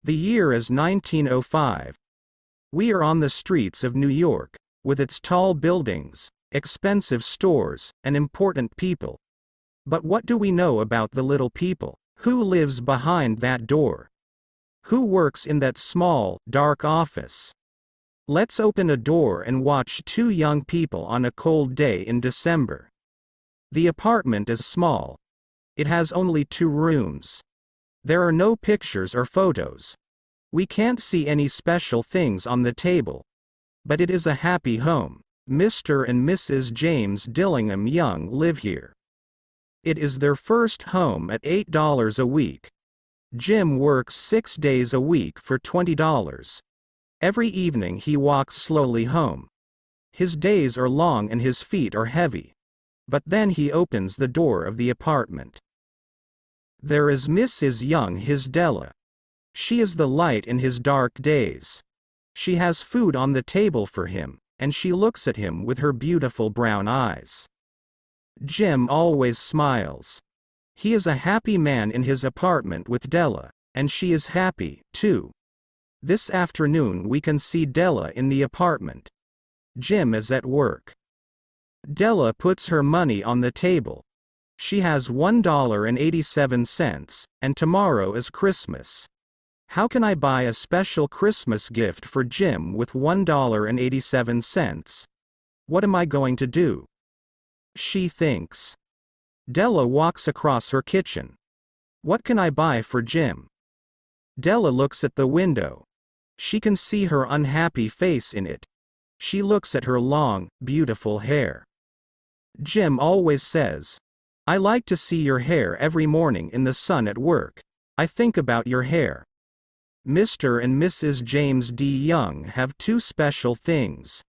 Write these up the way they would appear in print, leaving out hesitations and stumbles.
The year is 1905. We are on the streets of New York, with its tall buildings, expensive stores, and important people. But what do we know about the little people? Who lives behind that door? Who works in that small, dark office? Let's open a door and watch two young people on a cold day in December. The apartment is small. It has only 2 rooms. There are no pictures or photos. We can't see any special things on the table. But it is a happy home. Mr. and Mrs. James Dillingham Young live here. It is their first home at $8 a week. Jim works 6 days a week for $20. Every evening he walks slowly home. His days are long and his feet are heavy. But then he opens the door of the apartment. There is Mrs. Young, his Della. She is the light in his dark days. She has food on the table for him, and she looks at him with her beautiful brown eyes. Jim always smiles. He is a happy man in his apartment with Della, and she is happy, too. This afternoon we can see Della in the apartment. Jim is at work. Della puts her money on the table. She has $1.87, and tomorrow is Christmas. How can I buy a special Christmas gift for Jim with $1.87? What am I going to do? She thinks. Della walks across her kitchen. What can I buy for Jim? Della looks at the window. She can see her unhappy face in it. She looks at her long, beautiful hair. Jim always says, "I like to see your hair every morning in the sun at work. I think about your hair." Mr. and Mrs. James D. Young have 2 special things: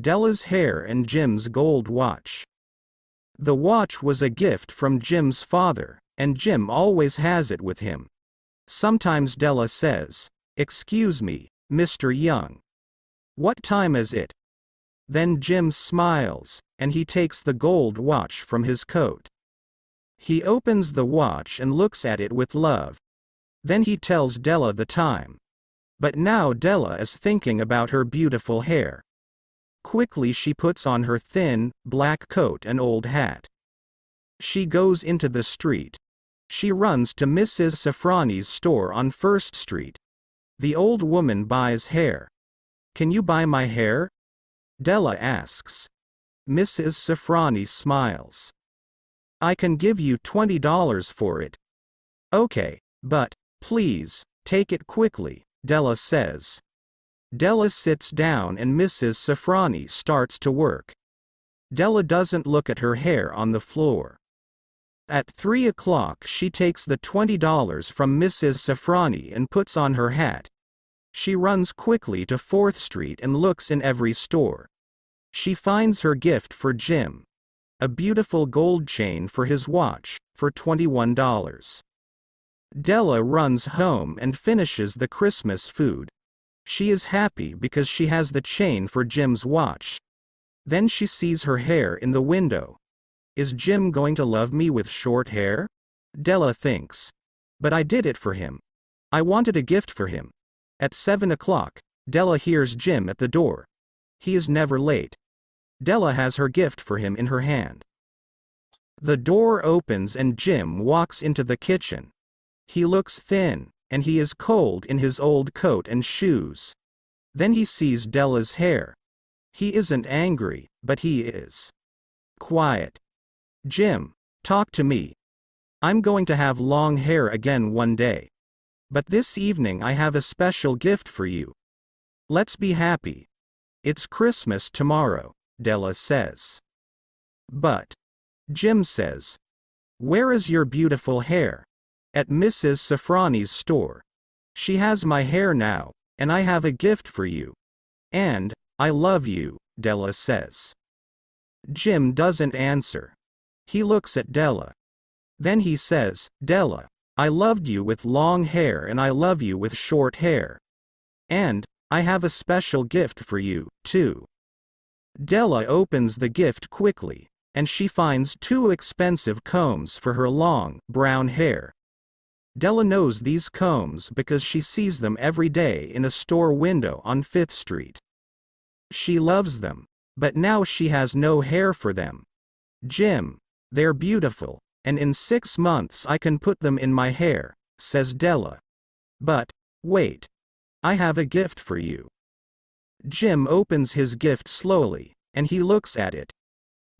Della's hair and Jim's gold watch. The watch was a gift from Jim's father, and Jim always has it with him. Sometimes Della says, "Excuse me, Mr. Young. What time is it?" Then Jim smiles, and he takes the gold watch from his coat. He opens the watch and looks at it with love. Then he tells Della the time. But now Della is thinking about her beautiful hair. Quickly she puts on her thin, black coat and old hat. She goes into the street. She runs to Mrs. Safrani's store on First Street. The old woman buys hair. "Can you buy my hair?" Della asks. Mrs. Safrani smiles. "I can give you $20 for it." "Okay, but, please, take it quickly," Della says. Della sits down and Mrs. Safrani starts to work. Della doesn't look at her hair on the floor. At 3 o'clock she takes the $20 from Mrs. Safrani and puts on her hat. She runs quickly to 4th Street and looks in every store. She finds her gift for Jim. A beautiful gold chain for his watch, for $21. Della runs home and finishes the Christmas food. She is happy because she has the chain for Jim's watch. Then she sees her hair in the window. Is Jim going to love me with short hair? Della thinks. But I did it for him. I wanted a gift for him. At 7 o'clock, Della hears Jim at the door. He is never late. Della has her gift for him in her hand. The door opens and Jim walks into the kitchen. He looks thin, and he is cold in his old coat and shoes. Then he sees Della's hair. He isn't angry, but he is quiet. "Jim, talk to me. I'm going to have long hair again one day. But this evening I have a special gift for you. Let's be happy. It's Christmas tomorrow," Della says. "But," Jim says, "where is your beautiful hair?" "At Mrs. Safrani's store. She has my hair now, and I have a gift for you. And, I love you," Della says. Jim doesn't answer. He looks at Della. Then he says, "Della, I loved you with long hair and I love you with short hair. And, I have a special gift for you, too." Della opens the gift quickly, and she finds 2 expensive combs for her long, brown hair. Della knows these combs because she sees them every day in a store window on 5th Street. She loves them. But now she has no hair for them. Jim, they're beautiful, and in 6 months I can put them in my hair, says Della. But, wait. I have a gift for you. Jim opens his gift slowly, and he looks at it.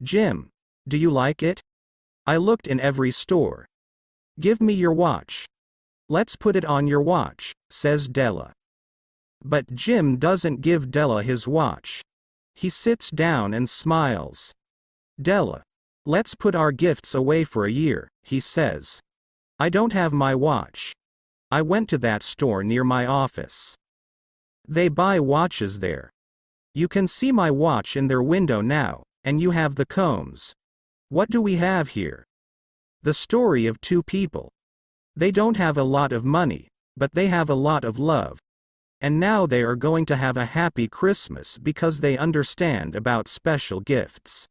Jim, do you like it? I looked in every store. Give me your watch. Let's put it on your watch, says Della. But Jim doesn't give Della his watch. He sits down and smiles. Della, let's put our gifts away for a year, he says. I don't have my watch. I went to that store near my office. They buy watches there. You can see my watch in their window now, and you have the combs. What do we have here? The story of 2 people. They don't have a lot of money, but they have a lot of love. And now they are going to have a happy Christmas because they understand about special gifts.